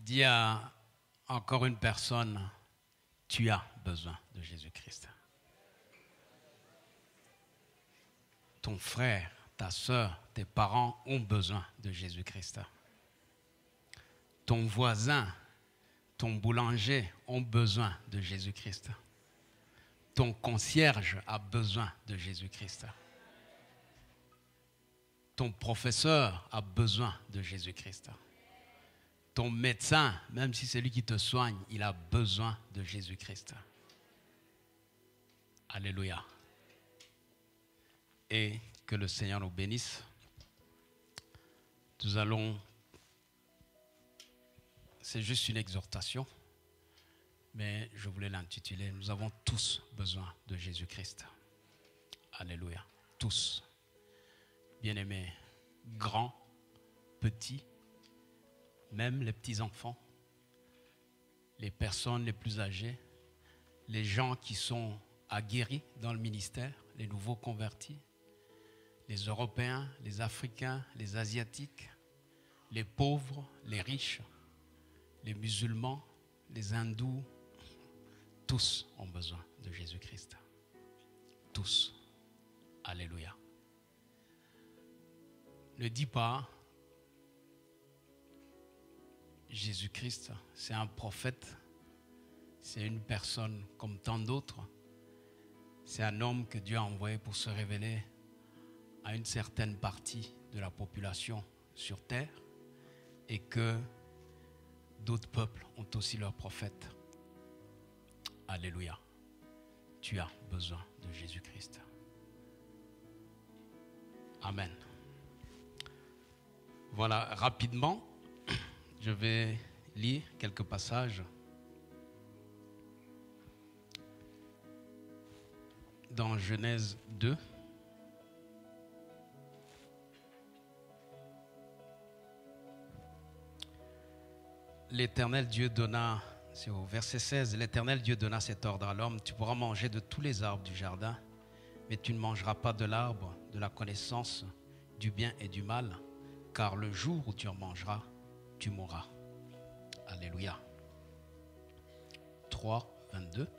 Dis à encore une personne, tu as besoin de Jésus-Christ. Ton frère, ta soeur, tes parents ont besoin de Jésus-Christ. Ton voisin, ton boulanger ont besoin de Jésus-Christ. Ton concierge a besoin de Jésus-Christ. Ton professeur a besoin de Jésus-Christ. Ton médecin, même si c'est lui qui te soigne, il a besoin de Jésus-Christ. Alléluia. Et que le Seigneur nous bénisse. Nous allons... C'est juste une exhortation, mais je voulais l'intituler. Nous avons tous besoin de Jésus-Christ. Alléluia. Tous. Bien-aimés, grands, petits, même les petits-enfants, les personnes les plus âgées, les gens qui sont aguerris dans le ministère, les nouveaux convertis, les Européens, les Africains, les Asiatiques, les pauvres, les riches, les musulmans, les hindous, tous ont besoin de Jésus-Christ. Tous. Alléluia. Ne dis pas, Jésus-Christ, c'est un prophète, c'est une personne comme tant d'autres, c'est un homme que Dieu a envoyé pour se révéler à une certaine partie de la population sur terre et que d'autres peuples ont aussi leurs prophètes. Alléluia. Tu as besoin de Jésus-Christ. Amen. Voilà, rapidement, je vais lire quelques passages dans Genèse 2. L'Éternel Dieu donna, c'est au verset 16, l'Éternel Dieu donna cet ordre à l'homme, tu pourras manger de tous les arbres du jardin, mais tu ne mangeras pas de l'arbre de la connaissance du bien et du mal, car le jour où tu en mangeras, tu mourras. Alléluia. 3, 22.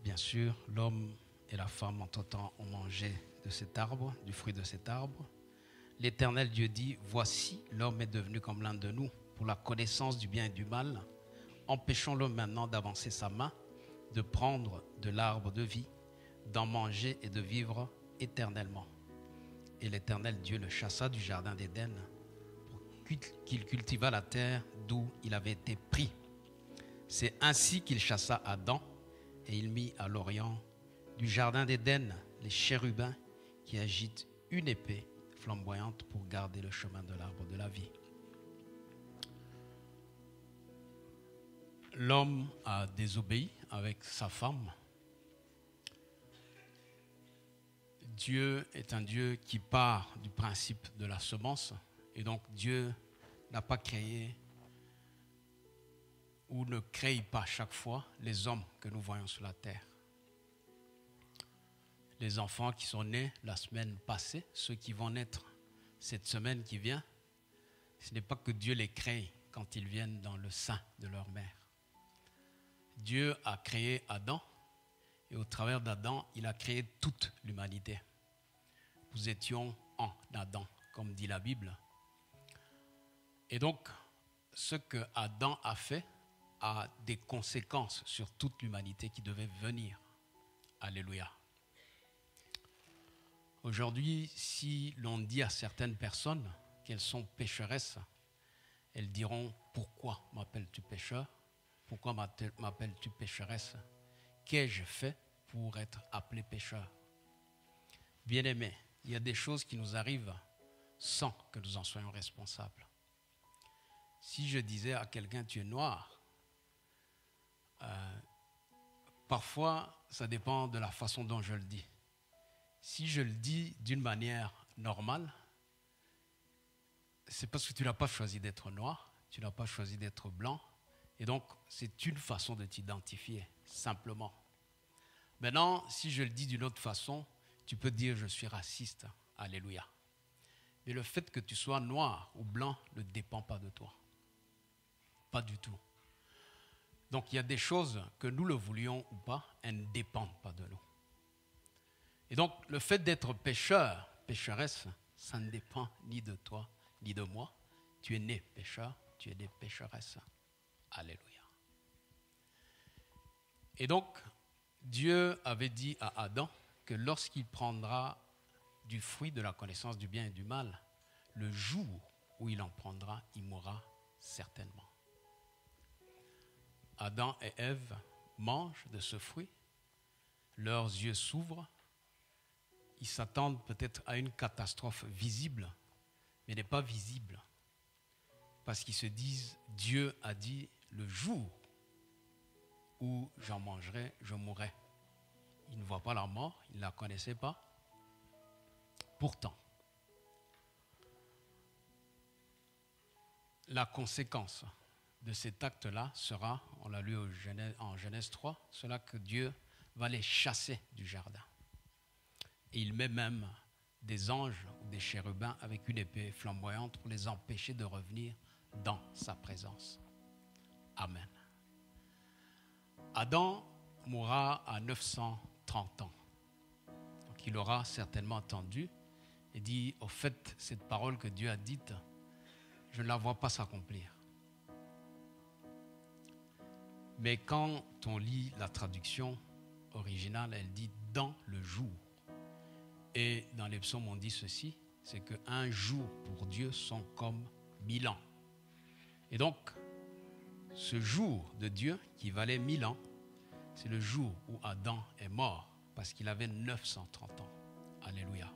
Bien sûr, l'homme et la femme entre-temps ont mangé de cet arbre, du fruit de cet arbre. L'Éternel Dieu dit, voici, l'homme est devenu comme l'un de nous pour la connaissance du bien et du mal. Empêchons-le maintenant d'avancer sa main, de prendre de l'arbre de vie, d'en manger et de vivre éternellement. Et l'Éternel Dieu le chassa du jardin d'Éden pour qu'il cultivât la terre d'où il avait été pris. C'est ainsi qu'il chassa Adam et il mit à l'orient du jardin d'Éden les chérubins qui agitent une épée flamboyante pour garder le chemin de l'arbre de la vie. L'homme a désobéi avec sa femme. Dieu est un Dieu qui part du principe de la semence et donc Dieu n'a pas créé ou ne crée pas chaque fois les hommes que nous voyons sur la terre. Les enfants qui sont nés la semaine passée, ceux qui vont naître cette semaine qui vient, ce n'est pas que Dieu les crée quand ils viennent dans le sein de leur mère. Dieu a créé Adam et au travers d'Adam, il a créé toute l'humanité. Nous étions en Adam, comme dit la Bible. Et donc, ce que Adam a fait a des conséquences sur toute l'humanité qui devait venir. Alléluia. Aujourd'hui, si l'on dit à certaines personnes qu'elles sont pécheresses, elles diront « Pourquoi m'appelles-tu pécheur ? Pourquoi m'appelles-tu pécheresse ? Qu'ai-je fait pour être appelé pécheur ?» Bien-aimés, il y a des choses qui nous arrivent sans que nous en soyons responsables. Si je disais à quelqu'un « Tu es noir », parfois, ça dépend de la façon dont je le dis. Si je le dis d'une manière normale, c'est parce que tu n'as pas choisi d'être noir, tu n'as pas choisi d'être blanc, et donc c'est une façon de t'identifier, simplement. Maintenant, si je le dis d'une autre façon, tu peux dire je suis raciste. Alléluia. Mais le fait que tu sois noir ou blanc ne dépend pas de toi. Pas du tout. Donc il y a des choses que nous le voulions ou pas, elles ne dépendent pas de nous. Et donc le fait d'être pécheur, pécheresse, ça ne dépend ni de toi, ni de moi. Tu es né pécheur, tu es né pécheresse. Alléluia. Et donc, Dieu avait dit à Adam que lorsqu'il prendra du fruit de la connaissance du bien et du mal, le jour où il en prendra, il mourra certainement. Adam et Ève mangent de ce fruit, leurs yeux s'ouvrent, ils s'attendent peut-être à une catastrophe visible, mais n'est pas visible. Parce qu'ils se disent, Dieu a dit, le jour où j'en mangerai, je mourrai. Ils ne voient pas la mort, ils ne la connaissaient pas. Pourtant, la conséquence de cet acte-là sera, on l'a lu en Genèse 3, cela que Dieu va les chasser du jardin. Et il met même des anges ou des chérubins avec une épée flamboyante pour les empêcher de revenir dans sa présence. Amen. Adam mourra à 930 ans. Donc il aura certainement entendu et dit, au fait, cette parole que Dieu a dite, je ne la vois pas s'accomplir. Mais quand on lit la traduction originale, elle dit « dans le jour ». Et dans les psaumes, on dit ceci, c'est qu'un jour pour Dieu sont comme 1000 ans. Et donc, ce jour de Dieu qui valait 1000 ans, c'est le jour où Adam est mort, parce qu'il avait 930 ans. Alléluia.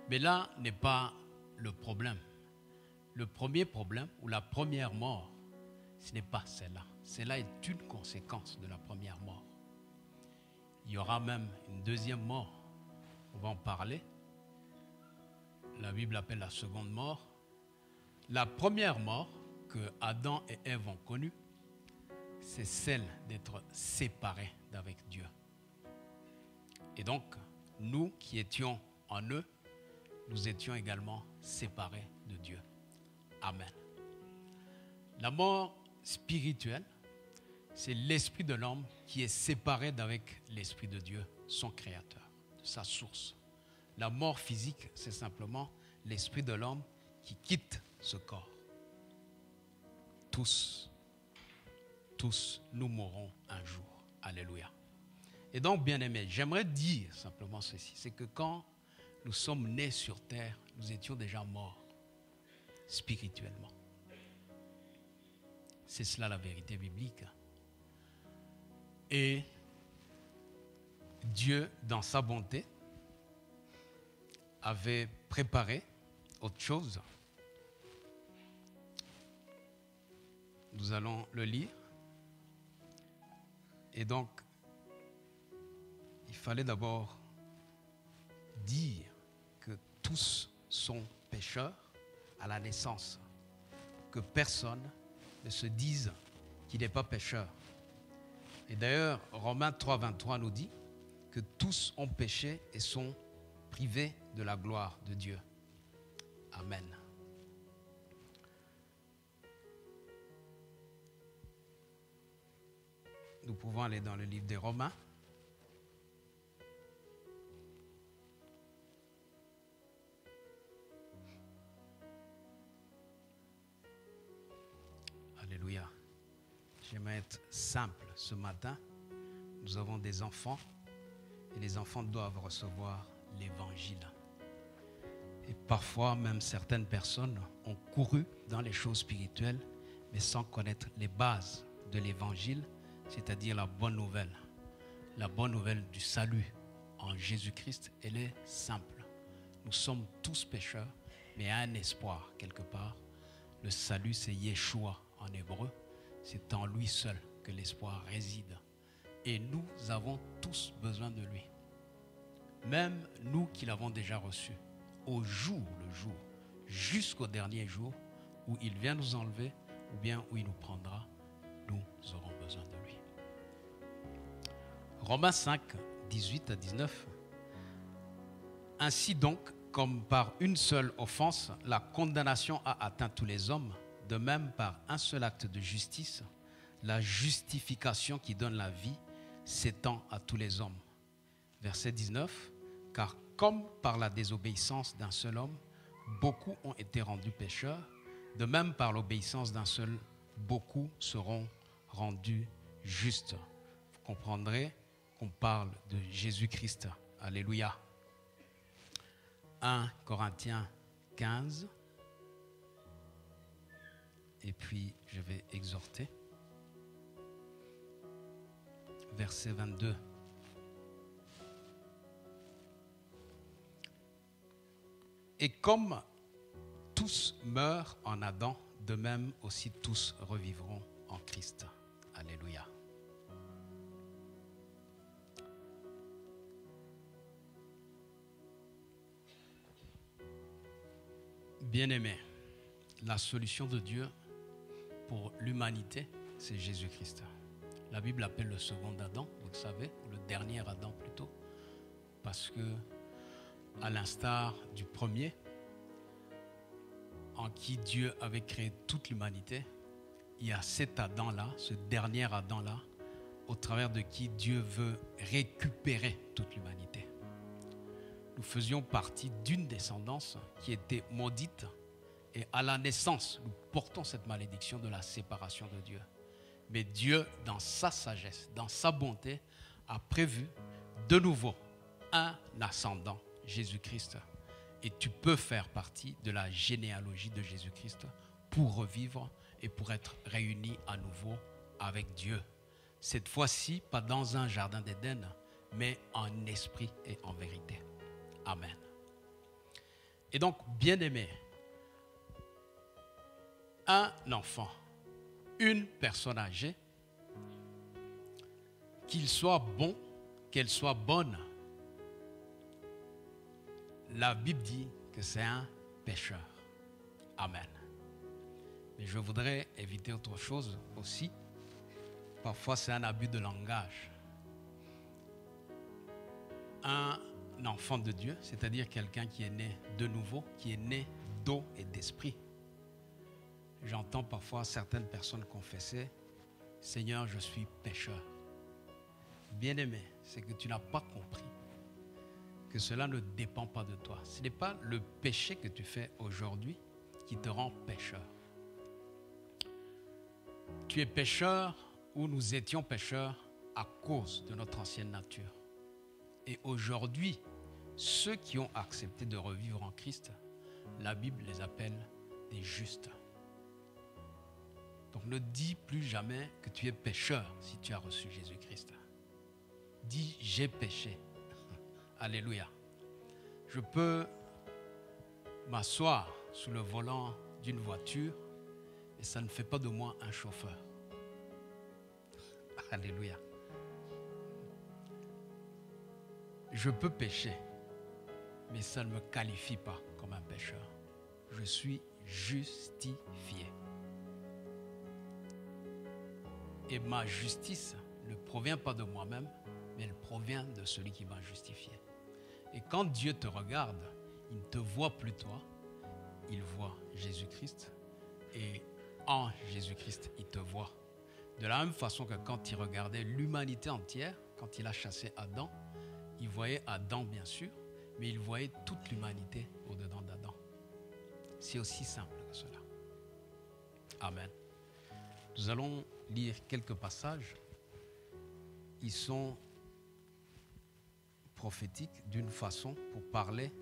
Mais là n'est pas le problème. Le premier problème, ou la première mort, ce n'est pas celle-là. Celle-là est une conséquence de la première mort. Il y aura même une deuxième mort. On va en parler. La Bible appelle la seconde mort. La première mort que Adam et Ève ont connue, c'est celle d'être séparés d'avec Dieu. Et donc, nous qui étions en eux, nous étions également séparés de Dieu. Amen. La mort spirituelle, c'est l'esprit de l'homme qui est séparé d'avec l'esprit de Dieu, son créateur, de sa source. La mort physique, c'est simplement l'esprit de l'homme qui quitte ce corps. Tous, nous mourrons un jour. Alléluia. Et donc, bien-aimés, j'aimerais dire simplement ceci, c'est que quand nous sommes nés sur terre, nous étions déjà morts spirituellement. C'est cela la vérité biblique. Et Dieu, dans sa bonté, avait préparé autre chose. Nous allons le lire. Et donc, il fallait d'abord dire que tous sont pécheurs à la naissance, que personne ne se dise qu'il n'est pas pécheur. Et d'ailleurs, Romains 3, 23 nous dit que tous ont péché et sont privés de la gloire de Dieu. Amen. Nous pouvons aller dans le livre des Romains. Alléluia. J'aimerais être simple ce matin. Nous avons des enfants et les enfants doivent recevoir l'évangile. Et parfois, même certaines personnes ont couru dans les choses spirituelles, mais sans connaître les bases de l'évangile, c'est-à-dire la bonne nouvelle. La bonne nouvelle du salut en Jésus-Christ, elle est simple. Nous sommes tous pécheurs, mais un espoir quelque part. Le salut, c'est Yeshua en hébreu. C'est en lui seul que l'espoir réside. Et nous avons tous besoin de lui. Même nous qui l'avons déjà reçu. Au jour le jour, jusqu'au dernier jour où il vient nous enlever ou bien où il nous prendra, nous aurons besoin de lui. Romains 5, 18 à 19. Ainsi donc, comme par une seule offense, la condamnation a atteint tous les hommes, de même par un seul acte de justice, la justification qui donne la vie s'étend à tous les hommes. Verset 19. Car comme par la désobéissance d'un seul homme, beaucoup ont été rendus pécheurs, de même par l'obéissance d'un seul, beaucoup seront rendus justes. Vous comprendrez qu'on parle de Jésus-Christ. Alléluia. 1 Corinthiens 15. Et puis, je vais exhorter. Verset 22. Et comme tous meurent en Adam, de même aussi tous revivront en Christ. Alléluia. Bien-aimés, la solution de Dieu pour l'humanité, c'est Jésus-Christ. La Bible l'appelle le second Adam, vous le savez, ou le dernier Adam plutôt, parce que, à l'instar du premier, en qui Dieu avait créé toute l'humanité, il y a cet Adam-là, ce dernier Adam-là, au travers de qui Dieu veut récupérer toute l'humanité. Nous faisions partie d'une descendance qui était maudite, et à la naissance, nous portons cette malédiction de la séparation de Dieu. Mais Dieu, dans sa sagesse, dans sa bonté, a prévu de nouveau un ascendant, Jésus-Christ. Et tu peux faire partie de la généalogie de Jésus-Christ pour revivre et pour être réuni à nouveau avec Dieu. Cette fois-ci, pas dans un jardin d'Éden, mais en esprit et en vérité. Amen. Et donc, bien-aimé, un enfant, une personne âgée, qu'il soit bon, qu'elle soit bonne, la Bible dit que c'est un pécheur. Amen. Mais je voudrais éviter autre chose aussi. Parfois, c'est un abus de langage. Un enfant de Dieu, c'est-à-dire quelqu'un qui est né de nouveau, qui est né d'eau et d'esprit. J'entends parfois certaines personnes confesser « Seigneur, je suis pécheur ». Bien-aimé, c'est que tu n'as pas compris que cela ne dépend pas de toi. Ce n'est pas le péché que tu fais aujourd'hui qui te rend pécheur. Tu es pécheur ou nous étions pécheurs à cause de notre ancienne nature. Et aujourd'hui, ceux qui ont accepté de revivre en Christ, la Bible les appelle des justes. Donc ne dis plus jamais que tu es pécheur si tu as reçu Jésus-Christ. Dis j'ai péché. Alléluia. Je peux m'asseoir sous le volant d'une voiture et ça ne fait pas de moi un chauffeur. Alléluia. Je peux pécher, mais ça ne me qualifie pas comme un pécheur. Je suis justifié. Et ma justice ne provient pas de moi-même, mais elle provient de celui qui m'a justifié. Et quand Dieu te regarde, il ne te voit plus toi, il voit Jésus-Christ. Et en Jésus-Christ, il te voit. De la même façon que quand il regardait l'humanité entière, quand il a chassé Adam, il voyait Adam bien sûr, mais il voyait toute l'humanité au-dedans d'Adam. C'est aussi simple que cela. Amen. Nous allons lire quelques passages. Ils sont prophétiques d'une façon pour parler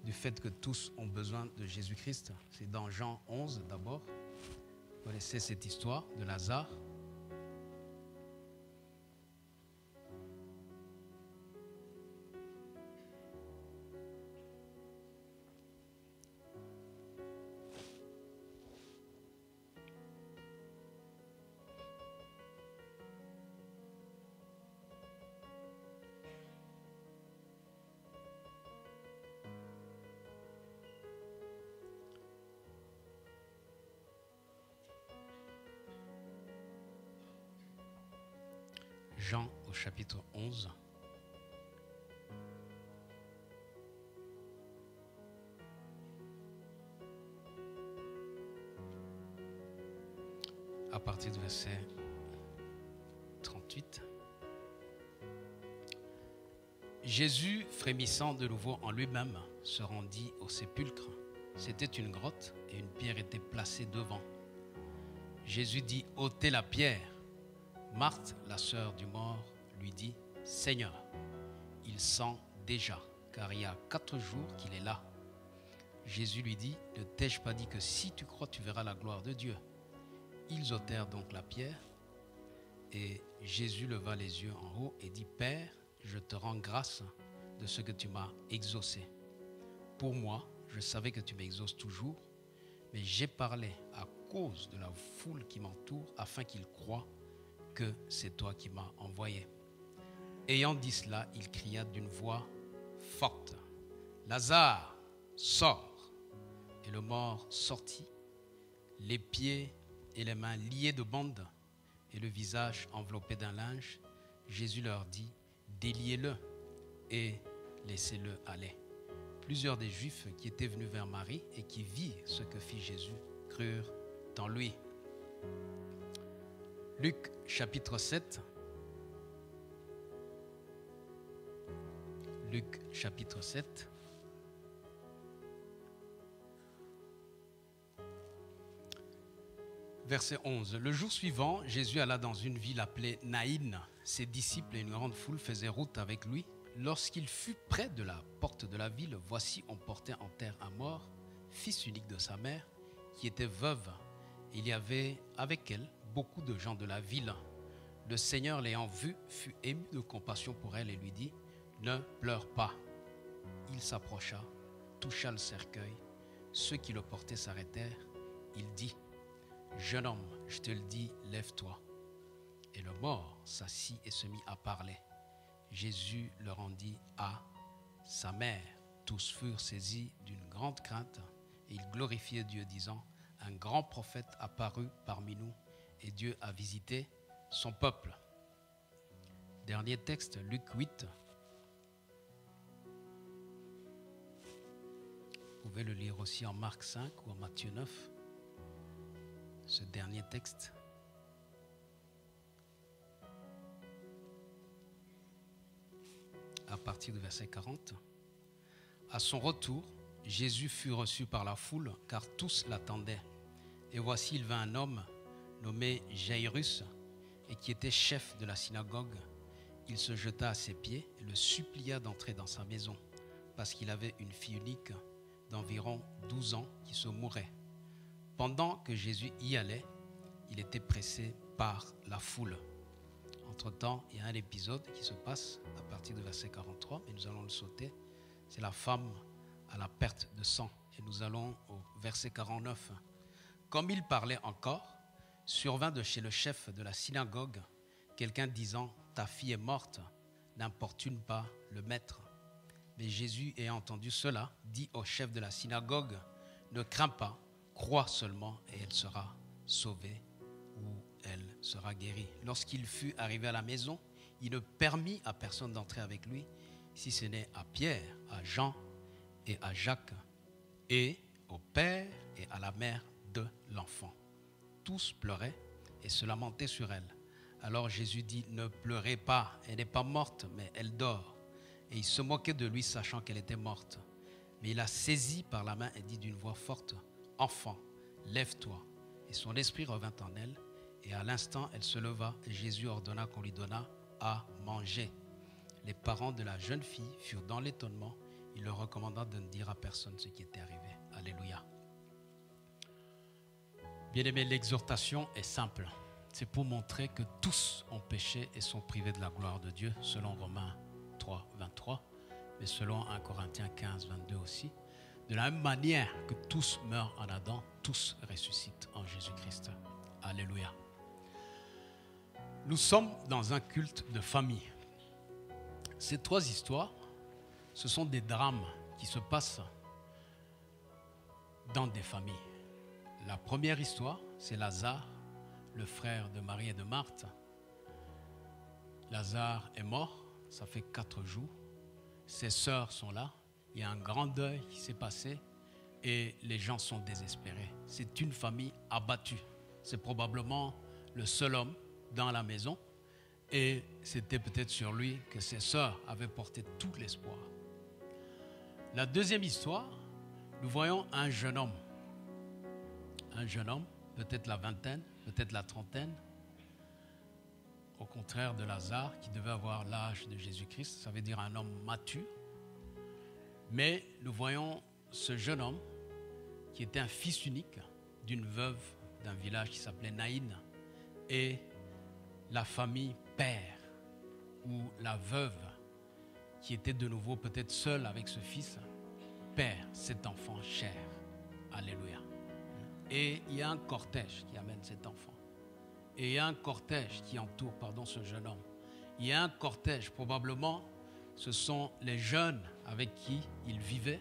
du fait que tous ont besoin de Jésus-Christ. C'est dans Jean 11 d'abord. Vous connaissez cette histoire de Lazare. Jean au chapitre 11. À partir du verset 38. Jésus, frémissant de nouveau en lui-même, se rendit au sépulcre. C'était une grotte et une pierre était placée devant. Jésus dit, ôtez la pierre. Marthe, la sœur du mort, lui dit, Seigneur, il sent déjà, car il y a 4 jours qu'il est là. Jésus lui dit, ne t'ai-je pas dit que si tu crois, tu verras la gloire de Dieu? Ils ôtèrent donc la pierre et Jésus leva les yeux en haut et dit, Père, je te rends grâce de ce que tu m'as exaucé. Pour moi, je savais que tu m'exauces toujours, mais j'ai parlé à cause de la foule qui m'entoure afin qu'ils croient que c'est toi qui m'as envoyé. Ayant dit cela, il cria d'une voix forte, Lazare, sors. Et le mort sortit, les pieds et les mains liés de bandes et le visage enveloppé d'un linge. Jésus leur dit, déliez-le et laissez-le aller. Plusieurs des Juifs qui étaient venus vers Marie et qui virent ce que fit Jésus crurent en lui. Luc chapitre 7. Luc chapitre 7. Verset 11. Le jour suivant, Jésus alla dans une ville appelée Naïn. Ses disciples et une grande foule faisaient route avec lui. Lorsqu'il fut près de la porte de la ville, voici, on portait en terre un mort, fils unique de sa mère, qui était veuve. Il y avait avec elle beaucoup de gens de la ville. Le Seigneur, l'ayant vue, fut ému de compassion pour elle et lui dit, ne pleure pas. Il s'approcha, toucha le cercueil. Ceux qui le portaient s'arrêtèrent. Il dit, jeune homme, je te le dis, lève-toi. Et le mort s'assit et se mit à parler. Jésus le rendit à sa mère. Tous furent saisis d'une grande crainte et ils glorifiaient Dieu, disant, un grand prophète apparut parmi nous et Dieu a visité son peuple. Dernier texte, Luc 8. Vous pouvez le lire aussi en Marc 5 ou en Matthieu 9. Ce dernier texte. À partir du verset 40. À son retour, Jésus fut reçu par la foule, car tous l'attendaient. Et voici, il vint un homme nommé Jairus, et qui était chef de la synagogue. Il se jeta à ses pieds et le supplia d'entrer dans sa maison, parce qu'il avait une fille unique d'environ 12 ans qui se mourait. Pendant que Jésus y allait, il était pressé par la foule. Entre-temps, il y a un épisode qui se passe à partir du verset 43, mais nous allons le sauter. C'est la femme à la perte de sang. Et nous allons au verset 49. Comme il parlait encore, survint de chez le chef de la synagogue quelqu'un disant, ta fille est morte, n'importune pas le maître. Mais Jésus, ayant entendu cela, dit au chef de la synagogue, ne crains pas, crois seulement et elle sera sauvée ou elle sera guérie. Lorsqu'il fut arrivé à la maison, il ne permit à personne d'entrer avec lui, si ce n'est à Pierre, à Jean et à Jacques, et au père et à la mère de l'enfant. Tous pleuraient et se lamentaient sur elle. Alors Jésus dit, ne pleurez pas, elle n'est pas morte, mais elle dort. Et il se moquait de lui, sachant qu'elle était morte. Mais il la saisit par la main et dit d'une voix forte, enfant, lève-toi. Et son esprit revint en elle, et à l'instant, elle se leva, et Jésus ordonna qu'on lui donnât à manger. Les parents de la jeune fille furent dans l'étonnement. Il leur recommanda de ne dire à personne ce qui était arrivé. Alléluia. Bien-aimés, l'exhortation est simple. C'est pour montrer que tous ont péché et sont privés de la gloire de Dieu, selon Romains 3, 23, mais selon 1 Corinthiens 15, 22 aussi. De la même manière que tous meurent en Adam, tous ressuscitent en Jésus-Christ. Alléluia. Nous sommes dans un culte de famille. Ces 3 histoires, ce sont des drames qui se passent dans des familles. La première histoire, c'est Lazare, le frère de Marie et de Marthe. Lazare est mort, ça fait 4 jours. Ses sœurs sont là. Il y a un grand deuil qui s'est passé et les gens sont désespérés. C'est une famille abattue. C'est probablement le seul homme dans la maison et c'était peut-être sur lui que ses sœurs avaient porté tout l'espoir. La deuxième histoire, nous voyons un jeune homme, peut-être la vingtaine, peut-être la trentaine, au contraire de Lazare qui devait avoir l'âge de Jésus-Christ, ça veut dire un homme mature. Mais nous voyons ce jeune homme qui était un fils unique d'une veuve d'un village qui s'appelait Naïn et la famille père ou la veuve qui était de nouveau peut-être seule avec ce fils, père cet enfant cher. Alléluia. Et il y a un cortège qui amène cet enfant. Et il y a un cortège qui entoure ce jeune homme. Il y a un cortège, probablement, ce sont les jeunes avec qui il vivait,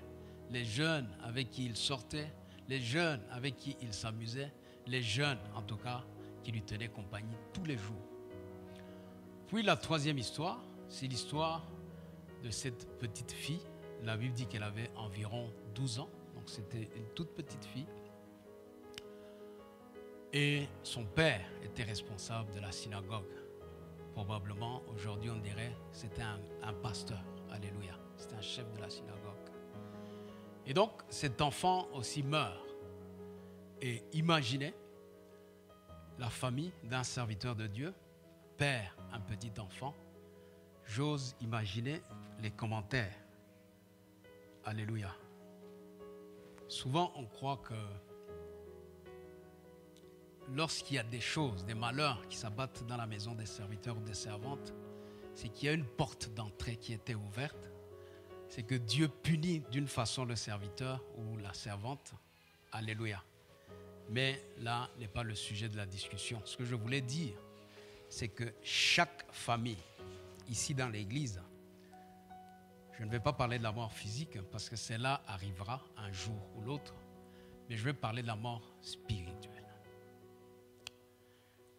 les jeunes avec qui il sortait, les jeunes avec qui il s'amusait, les jeunes, en tout cas, qui lui tenaient compagnie tous les jours. Puis la troisième histoire, c'est l'histoire de cette petite fille. La Bible dit qu'elle avait environ 12 ans, donc c'était une toute petite fille. Et son père était responsable de la synagogue. Probablement, aujourd'hui, on dirait que c'était un pasteur. Alléluia. C'était un chef de la synagogue. Et donc, cet enfant aussi meurt. Et imaginez la famille d'un serviteur de Dieu, père un petit enfant. J'ose imaginer les commentaires. Alléluia. Souvent, on croit que lorsqu'il y a des choses, des malheurs qui s'abattent dans la maison des serviteurs ou des servantes, c'est qu'il y a une porte d'entrée qui était ouverte. C'est que Dieu punit d'une façon le serviteur ou la servante. Alléluia. Mais là n'est pas le sujet de la discussion. Ce que je voulais dire, c'est que chaque famille, ici dans l'église, je ne vais pas parler de la mort physique parce que celle-là arrivera un jour ou l'autre, mais je vais parler de la mort spirituelle.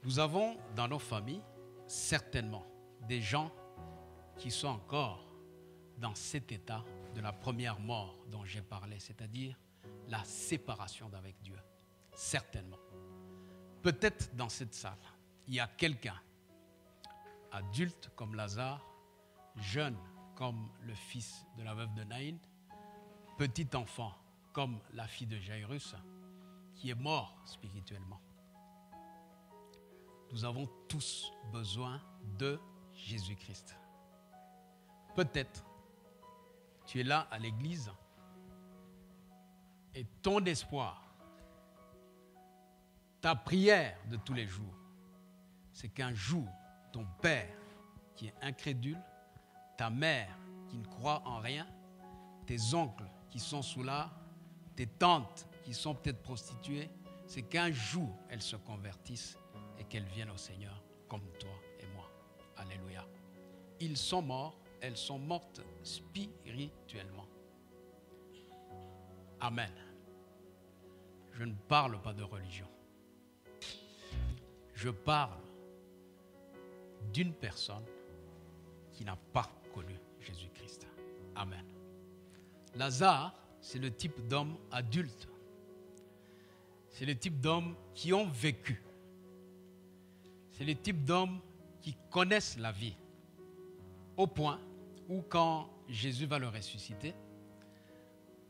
Nous avons dans nos familles certainement des gens qui sont encore dans cet état de la première mort dont j'ai parlé, c'est-à-dire la séparation d'avec Dieu. Certainement. Peut-être dans cette salle, il y a quelqu'un, adulte comme Lazare, jeune comme le fils de la veuve de Naïn, petit enfant comme la fille de Jairus, qui est mort spirituellement. Nous avons tous besoin de Jésus-Christ. Peut-être tu es là à l'église et ton espoir, ta prière de tous les jours, c'est qu'un jour, ton père qui est incrédule, ta mère qui ne croit en rien, tes oncles qui sont sous l'art, tes tantes qui sont peut-être prostituées, c'est qu'un jour elles se convertissent et qu'elles viennent au Seigneur comme toi et moi. Alléluia. Ils sont morts, elles sont mortes spirituellement. Amen. Je ne parle pas de religion. Je parle d'une personne qui n'a pas connu Jésus-Christ. Amen. Lazare, c'est le type d'homme adulte. C'est le type d'hommes qui ont vécu. C'est le type d'hommes qui connaissent la vie. Au point où quand Jésus va le ressusciter,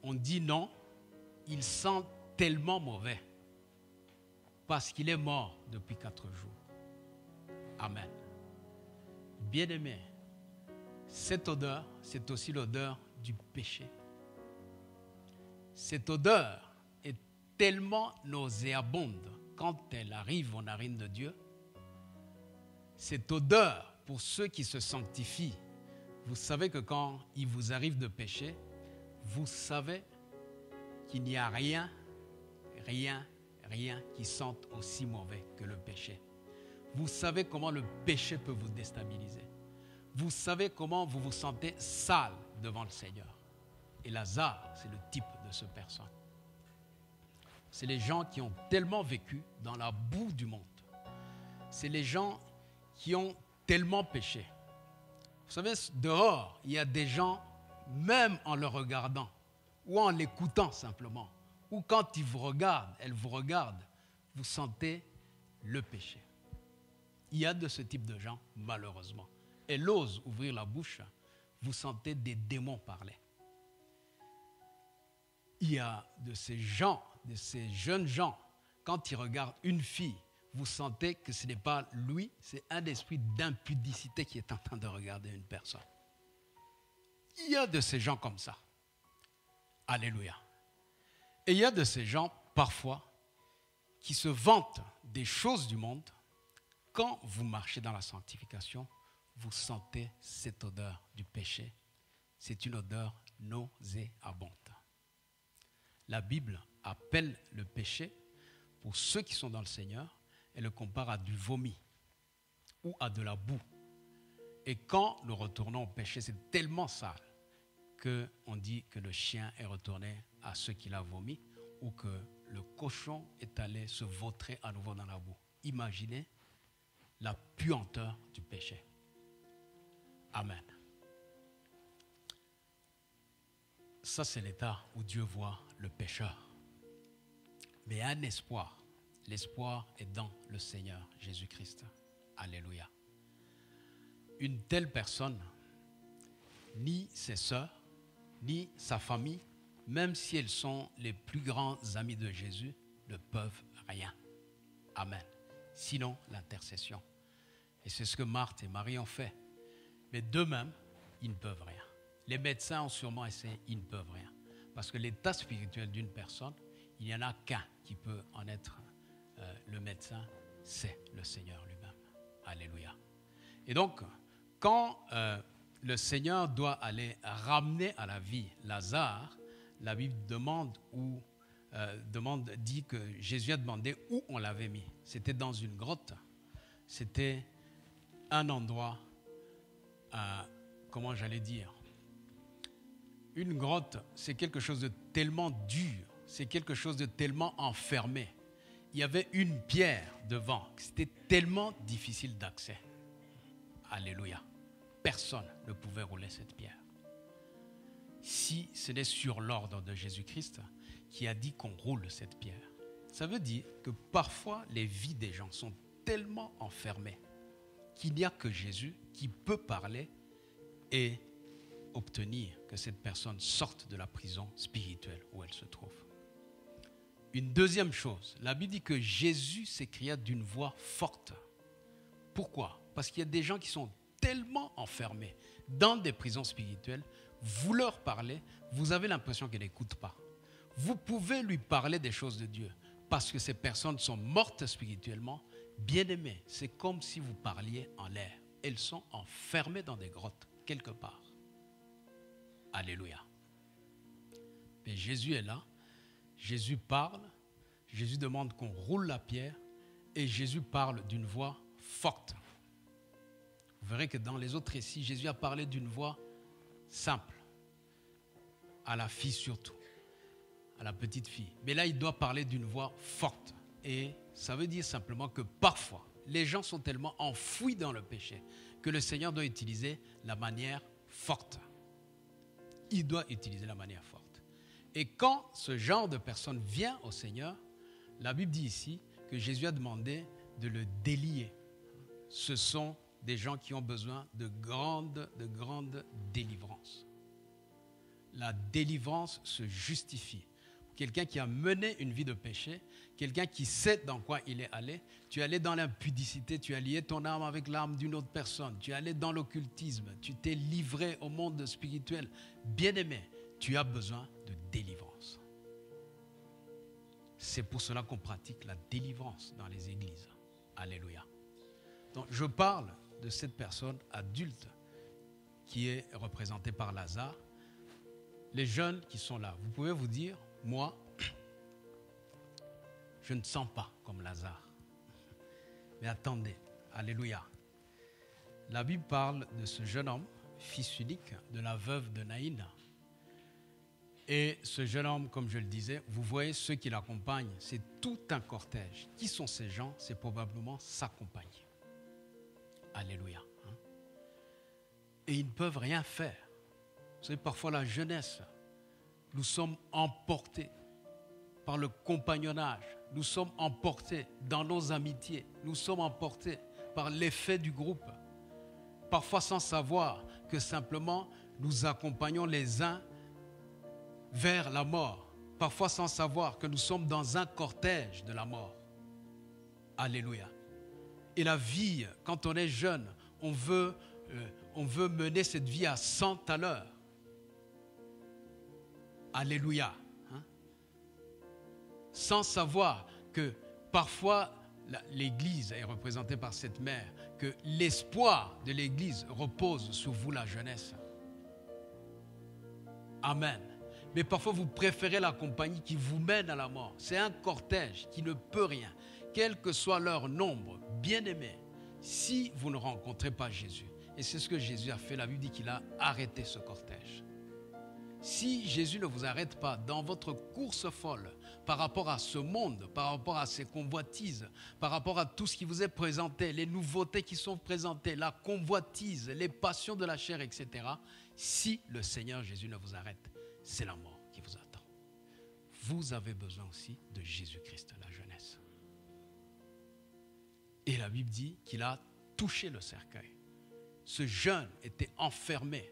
on dit non, il sent tellement mauvais parce qu'il est mort depuis 4 jours. Amen. Bien-aimé, cette odeur, c'est aussi l'odeur du péché. Cette odeur est tellement nauséabonde quand elle arrive aux narines de Dieu. Cette odeur, pour ceux qui se sanctifient, vous savez que quand il vous arrive de pécher, vous savez qu'il n'y a rien qui sente aussi mauvais que le péché. Vous savez comment le péché peut vous déstabiliser. Vous savez comment vous vous sentez sale devant le Seigneur. Et Lazare, c'est le type de cette personne. C'est les gens qui ont tellement vécu dans la boue du monde. C'est les gens qui ont tellement péché. Vous savez, dehors, il y a des gens, même en le regardant, ou en l'écoutant simplement, ou quand ils vous regardent, elles vous regardent, vous sentez le péché. Il y a de ce type de gens, malheureusement. Elle ose ouvrir la bouche, vous sentez des démons parler. Il y a de ces gens, de ces jeunes gens, quand ils regardent une fille, vous sentez que ce n'est pas lui, c'est un esprit d'impudicité qui est en train de regarder une personne. Il y a de ces gens comme ça. Alléluia. Et il y a de ces gens, parfois, qui se vantent des choses du monde. Quand vous marchez dans la sanctification, vous sentez cette odeur du péché. C'est une odeur nauséabonde. La Bible appelle le péché, pour ceux qui sont dans le Seigneur, elle le compare à du vomi ou à de la boue. Et quand nous retournons au péché, c'est tellement sale qu'on dit que le chien est retourné à ceux qu'il a vomi ou que le cochon est allé se vautrer à nouveau dans la boue. Imaginez la puanteur du péché. Amen. Ça, c'est l'état où Dieu voit le pécheur. Mais il y a un espoir. L'espoir est dans le Seigneur Jésus-Christ. Alléluia. Une telle personne, ni ses sœurs, ni sa famille, même si elles sont les plus grands amis de Jésus, ne peuvent rien. Amen. Sinon, l'intercession. Et c'est ce que Marthe et Marie ont fait. Mais d'eux-mêmes, ils ne peuvent rien. Les médecins ont sûrement essayé, ils ne peuvent rien. Parce que l'état spirituel d'une personne, il n'y en a qu'un qui peut en être le médecin, c'est le Seigneur lui-même. Alléluia. Et donc, quand le Seigneur doit aller ramener à la vie Lazare, la Bible dit que Jésus a demandé où on l'avait mis. C'était dans une grotte. C'était un endroit, comment j'allais dire, une grotte, c'est quelque chose de tellement dur, c'est quelque chose de tellement enfermé. Il y avait une pierre devant, c'était tellement difficile d'accès. Alléluia. Personne ne pouvait rouler cette pierre. Si ce n'est sur l'ordre de Jésus-Christ qui a dit qu'on roule cette pierre. Ça veut dire que parfois les vies des gens sont tellement enfermées qu'il n'y a que Jésus qui peut parler et obtenir que cette personne sorte de la prison spirituelle où elle se trouve. Une deuxième chose, la Bible dit que Jésus s'écria d'une voix forte. Pourquoi? Parce qu'il y a des gens qui sont tellement enfermés dans des prisons spirituelles, vous leur parlez, vous avez l'impression qu'ils n'écoutent pas. Vous pouvez lui parler des choses de Dieu parce que ces personnes sont mortes spirituellement. Bien-aimés, c'est comme si vous parliez en l'air. Elles sont enfermées dans des grottes, quelque part. Alléluia. Mais Jésus est là, Jésus parle, Jésus demande qu'on roule la pierre et Jésus parle d'une voix forte. Vous verrez que dans les autres récits, Jésus a parlé d'une voix simple, à la fille surtout, à la petite fille. Mais là, il doit parler d'une voix forte. Et ça veut dire simplement que parfois, les gens sont tellement enfouis dans le péché que le Seigneur doit utiliser la manière forte. Il doit utiliser la manière forte. Et quand ce genre de personne vient au Seigneur, la Bible dit ici que Jésus a demandé de le délier. Ce sont des gens qui ont besoin de grande délivrance. La délivrance se justifie. Quelqu'un qui a mené une vie de péché, quelqu'un qui sait dans quoi il est allé, tu es allé dans l'impudicité, tu as lié ton âme avec l'âme d'une autre personne, tu es allé dans l'occultisme, tu t'es livré au monde spirituel. Bien-aimé, tu as besoin de délivrance. C'est pour cela qu'on pratique la délivrance dans les églises. Alléluia. Donc, je parle de cette personne adulte qui est représentée par Lazare. Les jeunes qui sont là, vous pouvez vous dire, moi, je ne sens pas comme Lazare. Mais attendez, alléluia. La Bible parle de ce jeune homme, fils unique de la veuve de Naïn. Et ce jeune homme, comme je le disais, vous voyez ceux qui l'accompagnent, c'est tout un cortège. Qui sont ces gens? C'est probablement sa compagnie. Alléluia. et ils ne peuvent rien faire. Vous savez, parfois la jeunesse, nous sommes emportés par le compagnonnage, nous sommes emportés dans nos amitiés, nous sommes emportés par l'effet du groupe, parfois sans savoir que simplement nous accompagnons les uns vers la mort, parfois sans savoir que nous sommes dans un cortège de la mort. Alléluia. Et la vie, quand on est jeune, on veut mener cette vie à 100 à l'heure. Alléluia. Sans savoir que parfois l'Église est représentée par cette mère, que l'espoir de l'Église repose sur vous, la jeunesse. Amen. Mais parfois vous préférez la compagnie qui vous mène à la mort. C'est un cortège qui ne peut rien, quel que soit leur nombre, bien-aimés, si vous ne rencontrez pas Jésus. Et c'est ce que Jésus a fait. La Bible dit qu'il a arrêté ce cortège. Si Jésus ne vous arrête pas dans votre course folle par rapport à ce monde, par rapport à ses convoitises, par rapport à tout ce qui vous est présenté, les nouveautés qui sont présentées, la convoitise, les passions de la chair, etc., si le Seigneur Jésus ne vous arrête, c'est la mort qui vous attend. Vous avez besoin aussi de Jésus-Christ, la jeunesse. Et la Bible dit qu'il a touché le cercueil. Ce jeune était enfermé.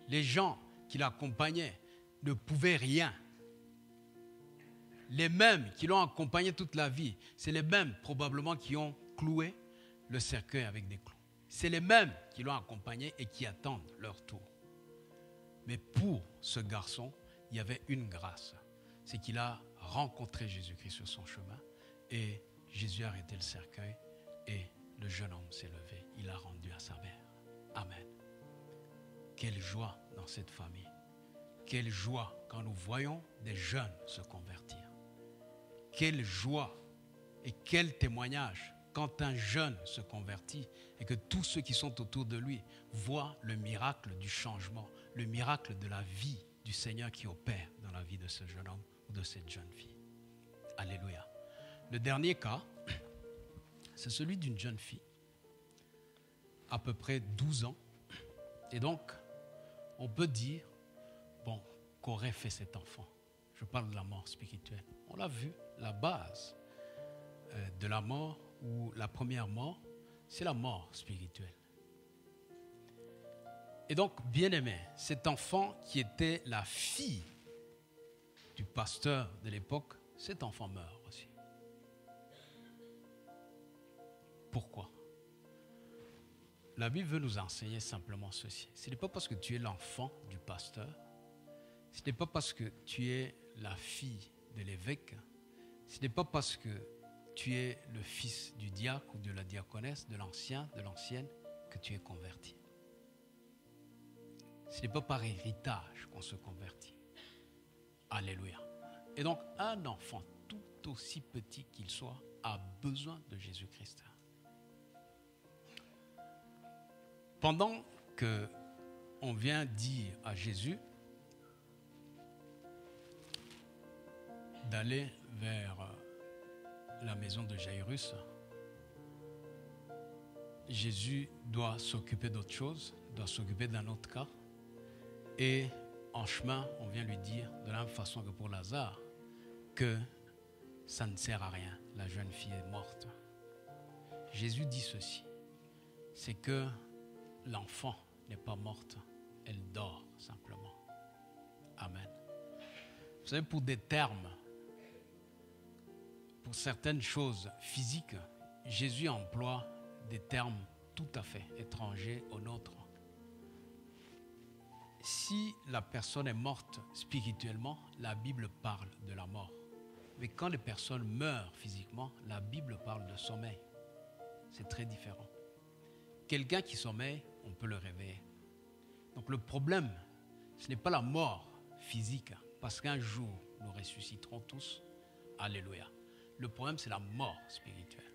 Les gens qui l'accompagnaient ne pouvaient rien. Les mêmes qui l'ont accompagné toute la vie, c'est les mêmes probablement qui ont cloué le cercueil avec des clous. C'est les mêmes qui l'ont accompagné et qui attendent leur tour. Mais pour ce garçon, il y avait une grâce. C'est qu'il a rencontré Jésus-Christ sur son chemin et Jésus a arrêté le cercueil et le jeune homme s'est levé. Il l'a rendu à sa mère. Amen. Quelle joie dans cette famille. Quelle joie quand nous voyons des jeunes se convertir. Quelle joie et quel témoignage quand un jeune se convertit et que tous ceux qui sont autour de lui voient le miracle du changement, le miracle de la vie du Seigneur qui opère dans la vie de ce jeune homme ou de cette jeune fille. Alléluia. Le dernier cas, c'est celui d'une jeune fille, à peu près 12 ans. Et donc, on peut dire, bon, qu'aurait fait cet enfant? Je parle de la mort spirituelle. On l'a vu, la base de la mort, ou la première mort, c'est la mort spirituelle. Et donc, bien-aimé, cet enfant qui était la fille du pasteur de l'époque, cet enfant meurt aussi. Pourquoi? La Bible veut nous enseigner simplement ceci. Ce n'est pas parce que tu es l'enfant du pasteur, ce n'est pas parce que tu es la fille de l'évêque, ce n'est pas parce que tu es le fils du diacre ou de la diaconesse, de l'ancien, de l'ancienne, que tu es converti. Ce n'est pas par héritage qu'on se convertit. Alléluia. Et donc, un enfant, tout aussi petit qu'il soit, a besoin de Jésus-Christ. Pendant qu'on vient dire à Jésus d'aller vers la maison de Jairus, Jésus doit s'occuper d'autre chose, doit s'occuper d'un autre cas. Et en chemin, on vient lui dire, de la même façon que pour Lazare, que ça ne sert à rien, la jeune fille est morte. Jésus dit ceci, c'est que l'enfant n'est pas morte, elle dort simplement. Amen. Vous savez, pour des termes, pour certaines choses physiques, Jésus emploie des termes tout à fait étrangers aux nôtres. Si la personne est morte spirituellement, la Bible parle de la mort. Mais quand les personnes meurent physiquement, la Bible parle de sommeil. C'est très différent. Quelqu'un qui sommeille, on peut le réveiller. Donc le problème, ce n'est pas la mort physique, parce qu'un jour, nous ressusciterons tous. Alléluia. Le problème, c'est la mort spirituelle.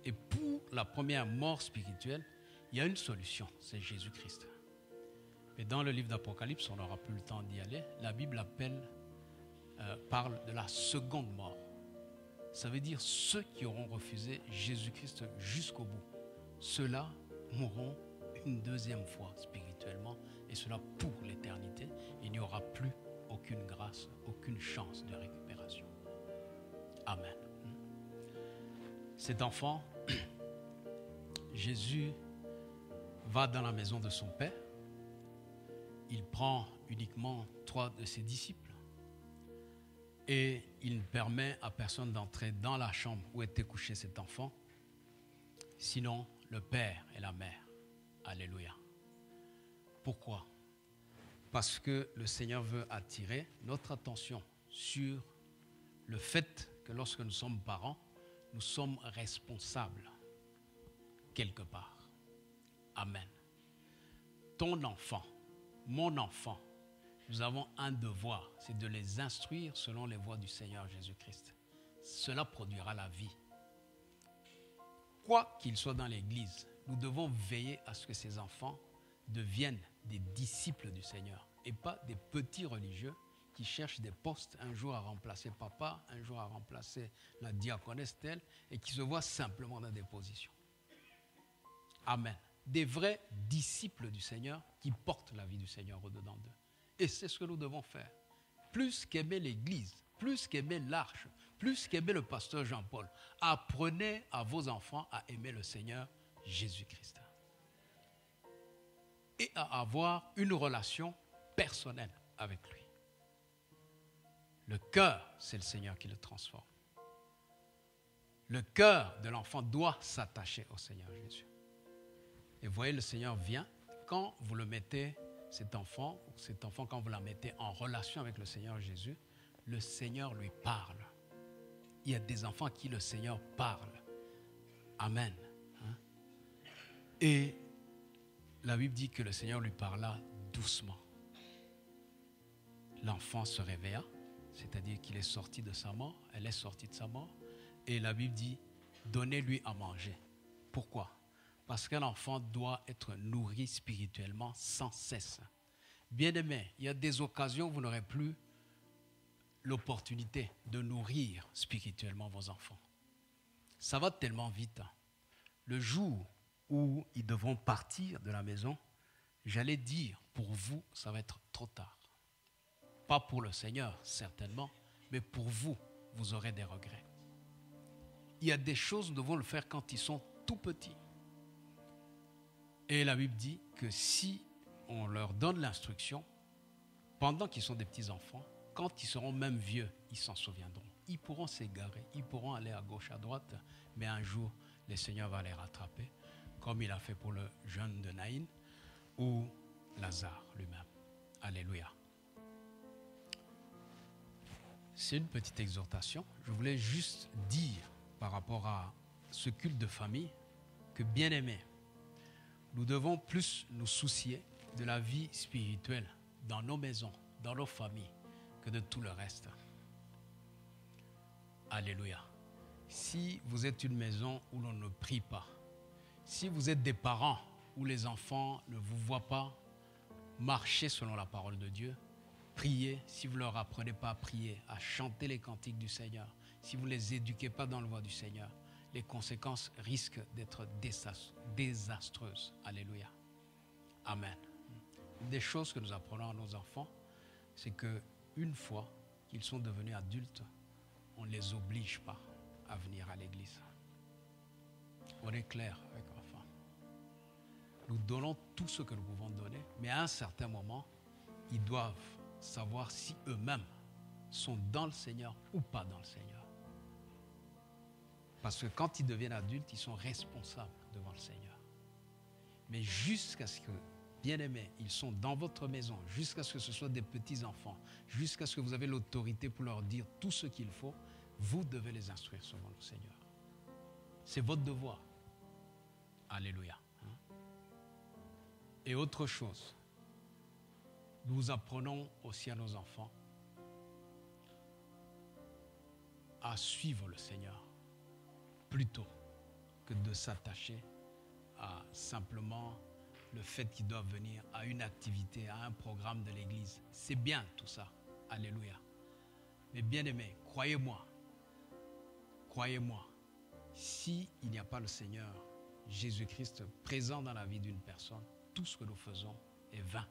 Et pour la première mort spirituelle, il y a une solution, c'est Jésus-Christ. Mais dans le livre d'Apocalypse, on n'aura plus le temps d'y aller, la Bible parle de la seconde mort. Ça veut dire ceux qui auront refusé Jésus-Christ jusqu'au bout. Ceux-là mourront une deuxième fois spirituellement, et cela pour l'éternité. Il n'y aura plus aucune grâce, aucune chance de récupération. Amen. Cet enfant, Jésus va dans la maison de son père. Il prend uniquement 3 de ses disciples et il ne permet à personne d'entrer dans la chambre où était couché cet enfant, sinon le père et la mère. Alléluia. Pourquoi? Parce que le Seigneur veut attirer notre attention sur le fait que lorsque nous sommes parents, nous sommes responsables quelque part. Amen. Ton enfant, mon enfant, nous avons un devoir, c'est de les instruire selon les voies du Seigneur Jésus-Christ. Cela produira la vie. Quoi qu'ils soient dans l'Église, nous devons veiller à ce que ces enfants deviennent des disciples du Seigneur et pas des petits religieux qui cherchent des postes, un jour à remplacer papa, un jour à remplacer la diaconesse telle, et qui se voient simplement dans des positions. Amen. Des vrais disciples du Seigneur qui portent la vie du Seigneur au-dedans d'eux. Et c'est ce que nous devons faire. Plus qu'aimer l'Église, plus qu'aimer l'arche, plus qu'aimer le pasteur Jean-Paul, apprenez à vos enfants à aimer le Seigneur Jésus-Christ. Et à avoir une relation personnelle avec lui. Le cœur, c'est le Seigneur qui le transforme. Le cœur de l'enfant doit s'attacher au Seigneur Jésus. Et vous voyez, le Seigneur vient quand vous le mettez, cet enfant, quand vous la mettez en relation avec le Seigneur Jésus, le Seigneur lui parle. Il y a des enfants à qui le Seigneur parle. Amen. Et la Bible dit que le Seigneur lui parla doucement. L'enfant se réveilla, c'est-à-dire qu'il est sorti de sa mort, elle est sortie de sa mort. Et la Bible dit, donnez-lui à manger. Pourquoi? Parce qu'un enfant doit être nourri spirituellement sans cesse. Bien-aimés, il y a des occasions où vous n'aurez plus l'opportunité de nourrir spirituellement vos enfants. Ça va tellement vite. Le jour où ils devront partir de la maison, j'allais dire, pour vous, ça va être trop tard. Pas pour le Seigneur, certainement, mais pour vous, vous aurez des regrets. Il y a des choses, nous devons le faire quand ils sont tout petits. Et la Bible dit que si on leur donne l'instruction, pendant qu'ils sont des petits-enfants, quand ils seront même vieux, ils s'en souviendront. Ils pourront s'égarer, ils pourront aller à gauche, à droite, mais un jour, le Seigneur va les rattraper, comme il a fait pour le jeune de Naïn ou Lazare lui-même. Alléluia. C'est une petite exhortation. Je voulais juste dire par rapport à ce culte de famille que, bien aimé, nous devons plus nous soucier de la vie spirituelle dans nos maisons, dans nos familles, que de tout le reste. Alléluia. Si vous êtes une maison où l'on ne prie pas, si vous êtes des parents où les enfants ne vous voient pas marcher selon la parole de Dieu, priez. Si vous ne leur apprenez pas à prier, à chanter les cantiques du Seigneur, si vous ne les éduquez pas dans la voie du Seigneur, les conséquences risquent d'être désastreuses. Alléluia. Amen. Une des choses que nous apprenons à nos enfants, c'est qu'une fois qu'ils sont devenus adultes, on ne les oblige pas à venir à l'église. On est clair avec l'enfant. Nous donnons tout ce que nous pouvons donner, mais à un certain moment, ils doivent savoir si eux-mêmes sont dans le Seigneur ou pas dans le Seigneur. Parce que quand ils deviennent adultes, ils sont responsables devant le Seigneur. Mais jusqu'à ce que, bien-aimés, ils sont dans votre maison, jusqu'à ce que ce soit des petits-enfants, jusqu'à ce que vous avez l'autorité pour leur dire tout ce qu'il faut, vous devez les instruire selon le Seigneur. C'est votre devoir. Alléluia. Et autre chose, nous apprenons aussi à nos enfants à suivre le Seigneur plutôt que de s'attacher à simplement le fait qu'ils doivent venir à une activité, à un programme de l'église. C'est bien tout ça. Alléluia. Mais bien aimés, croyez-moi, s'il n'y a pas le Seigneur Jésus-Christ présent dans la vie d'une personne, tout ce que nous faisons est vain.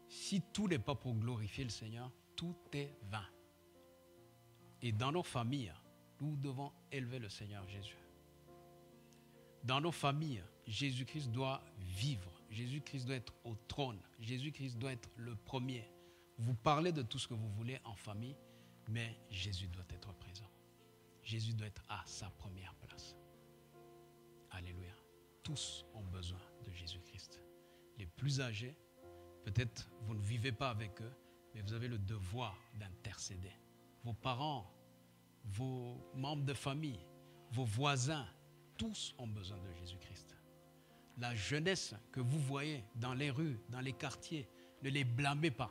Si tout n'est pas pour glorifier le Seigneur, tout est vain. Et dans nos familles, nous devons élever le Seigneur Jésus. Dans nos familles, Jésus-Christ doit vivre. Jésus-Christ doit être au trône. Jésus-Christ doit être le premier. Vous parlez de tout ce que vous voulez en famille, mais Jésus doit être présent. Jésus doit être à sa première place. Alléluia. Tous ont besoin de Jésus-Christ. Les plus âgés, peut-être vous ne vivez pas avec eux, mais vous avez le devoir d'intercéder. Vos parents, vos membres de famille, vos voisins, tous ont besoin de Jésus-Christ. La jeunesse que vous voyez dans les rues, dans les quartiers, ne les blâmez pas.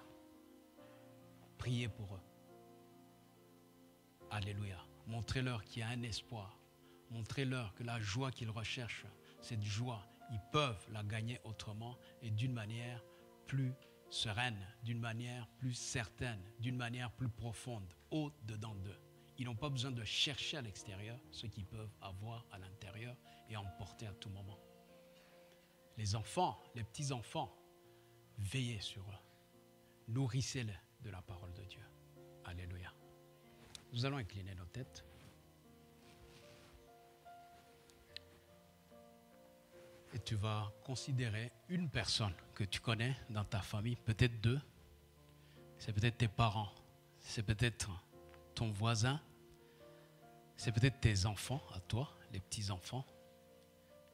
Priez pour eux. Alléluia. Montrez-leur qu'il y a un espoir. Montrez-leur que la joie qu'ils recherchent, cette joie, ils peuvent la gagner autrement et d'une manière plus sereine, d'une manière plus certaine, d'une manière plus profonde, haute dedans d'eux. Ils n'ont pas besoin de chercher à l'extérieur ce qu'ils peuvent avoir à l'intérieur et emporter à tout moment. Les enfants, les petits-enfants, veillez sur eux. Nourrissez-les de la parole de Dieu. Alléluia. Nous allons incliner nos têtes. Et tu vas considérer une personne que tu connais dans ta famille, peut-être deux. C'est peut-être tes parents, c'est peut-être ton voisin, c'est peut-être tes enfants à toi, les petits-enfants.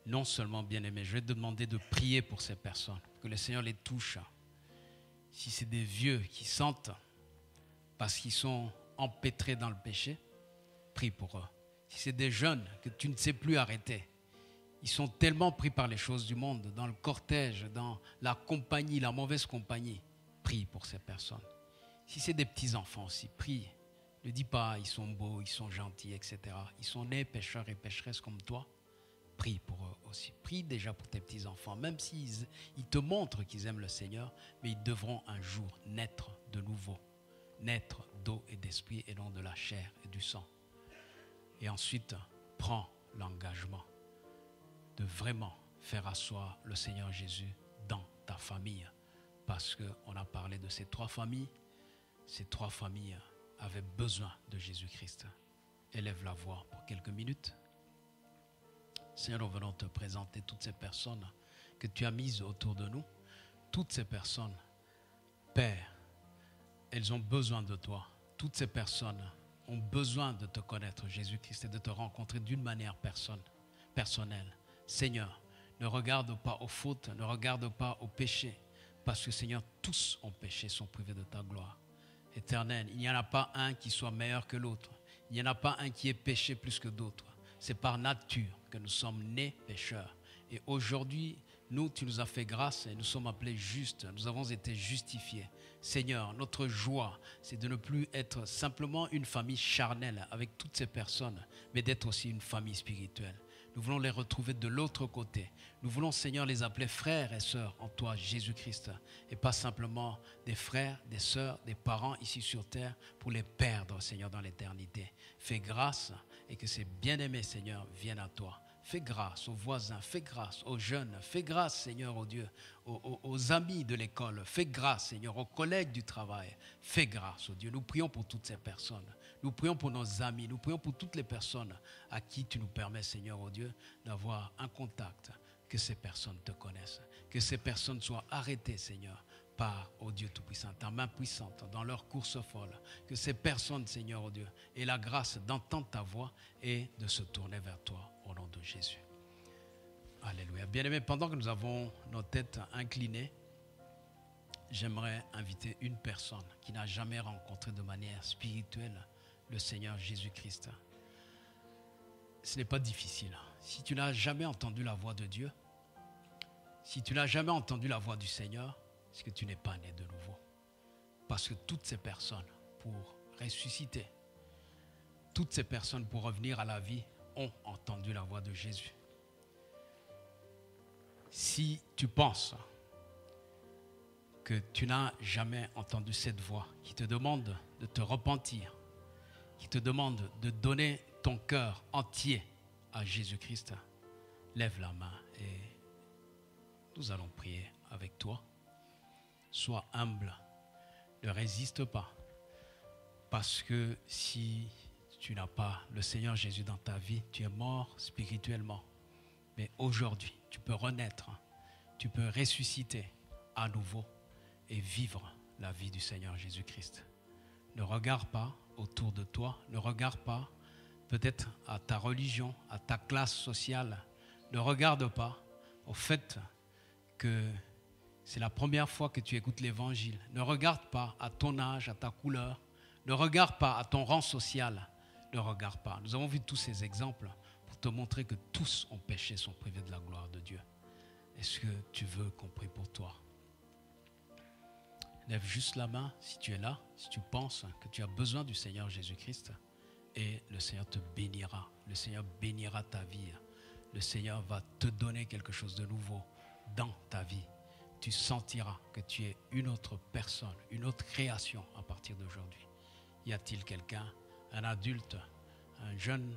Non seulement bien-aimés, je vais te demander de prier pour ces personnes, que le Seigneur les touche. Si c'est des vieux qui sentent parce qu'ils sont empêtrés dans le péché, prie pour eux. Si c'est des jeunes que tu ne sais plus arrêter, ils sont tellement pris par les choses du monde, dans le cortège, dans la compagnie, la mauvaise compagnie, prie pour ces personnes. Si c'est des petits-enfants aussi, prie. Ne dis pas, ils sont beaux, ils sont gentils, etc. Ils sont nés pécheurs et pécheresses comme toi. Prie pour eux aussi. Prie déjà pour tes petits-enfants, même s'ils te montrent qu'ils aiment le Seigneur, mais ils devront un jour naître de nouveau. Naître d'eau et d'esprit et non de la chair et du sang. Et ensuite, prends l'engagement de vraiment faire asseoir le Seigneur Jésus dans ta famille. Parce qu'on a parlé de ces trois familles. Ces trois familles avaient besoin de Jésus-Christ. Élève la voix pour quelques minutes. Seigneur, nous venons te présenter toutes ces personnes que tu as mises autour de nous. Toutes ces personnes, Père, elles ont besoin de toi. Toutes ces personnes ont besoin de te connaître, Jésus-Christ, et de te rencontrer d'une manière personnelle. Seigneur, ne regarde pas aux fautes, ne regarde pas aux péchés, parce que Seigneur, tous ont péché, sont privés de ta gloire. Éternel, il n'y en a pas un qui soit meilleur que l'autre. Il n'y en a pas un qui ait péché plus que d'autres. C'est par nature que nous sommes nés pécheurs. Et aujourd'hui, nous, tu nous as fait grâce et nous sommes appelés justes. Nous avons été justifiés. Seigneur, notre joie, c'est de ne plus être simplement une famille charnelle avec toutes ces personnes, mais d'être aussi une famille spirituelle. Nous voulons les retrouver de l'autre côté. Nous voulons, Seigneur, les appeler frères et sœurs en toi, Jésus-Christ. Et pas simplement des frères, des sœurs, des parents ici sur terre pour les perdre, Seigneur, dans l'éternité. Fais grâce et que ces bien-aimés, Seigneur, viennent à toi. Fais grâce aux voisins, fais grâce aux jeunes, fais grâce, Seigneur, aux dieux, aux amis de l'école, fais grâce, Seigneur, aux collègues du travail, fais grâce, aux dieux. Nous prions pour toutes ces personnes, nous prions pour nos amis, nous prions pour toutes les personnes à qui tu nous permets, Seigneur, aux dieux, d'avoir un contact, que ces personnes te connaissent, que ces personnes soient arrêtées, Seigneur, par, ô Dieu Tout-Puissant, ta main puissante dans leur course folle, que ces personnes, Seigneur, ô Dieu, aient la grâce d'entendre ta voix et de se tourner vers toi au nom de Jésus. Alléluia. Bien-aimés, pendant que nous avons nos têtes inclinées, j'aimerais inviter une personne qui n'a jamais rencontré de manière spirituelle le Seigneur Jésus-Christ. Ce n'est pas difficile. Si tu n'as jamais entendu la voix de Dieu, si tu n'as jamais entendu la voix du Seigneur, c'est que tu n'es pas né de nouveau. Parce que toutes ces personnes, pour ressusciter, toutes ces personnes, pour revenir à la vie, ont entendu la voix de Jésus. Si tu penses que tu n'as jamais entendu cette voix qui te demande de te repentir, qui te demande de donner ton cœur entier à Jésus-Christ, lève la main et nous allons prier avec toi. Sois humble, ne résiste pas. Parce que si tu n'as pas le Seigneur Jésus dans ta vie, tu es mort spirituellement. Mais aujourd'hui, tu peux renaître, tu peux ressusciter à nouveau et vivre la vie du Seigneur Jésus-Christ. Ne regarde pas autour de toi, ne regarde pas peut-être à ta religion, à ta classe sociale. Ne regarde pas au fait que c'est la première fois que tu écoutes l'évangile. Ne regarde pas à ton âge, à ta couleur. Ne regarde pas à ton rang social. Ne regarde pas. Nous avons vu tous ces exemples pour te montrer que tous ont péché, sont privés de la gloire de Dieu. Est-ce que tu veux qu'on prie pour toi? Lève juste la main si tu es là, si tu penses que tu as besoin du Seigneur Jésus-Christ, et le Seigneur te bénira. Le Seigneur bénira ta vie. Le Seigneur va te donner quelque chose de nouveau dans ta vie. Tu sentiras que tu es une autre personne, une autre création à partir d'aujourd'hui. Y a-t-il quelqu'un, un adulte, un jeune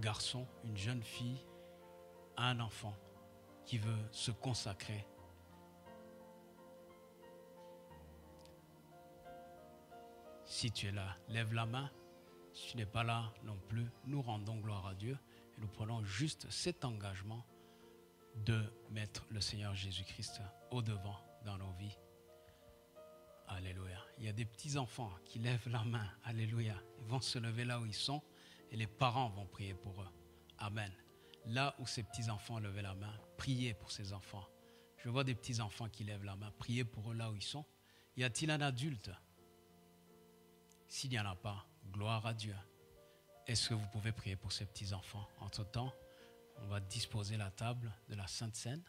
garçon, une jeune fille, un enfant qui veut se consacrer? Si tu es là, lève la main. Si tu n'es pas là non plus, nous rendons gloire à Dieu et nous prenons juste cet engagement de mettre le Seigneur Jésus-Christ au devant dans nos vies. Alléluia. Il y a des petits-enfants qui lèvent la main. Alléluia. Ils vont se lever là où ils sont et les parents vont prier pour eux. Amen. Là où ces petits-enfants levaient la main, priez pour ces enfants. Je vois des petits-enfants qui lèvent la main. Priez pour eux là où ils sont. Y a-t-il un adulte? S'il n'y en a pas, gloire à Dieu. Est-ce que vous pouvez prier pour ces petits-enfants? Entre-temps, on va disposer la table de la Sainte Seine.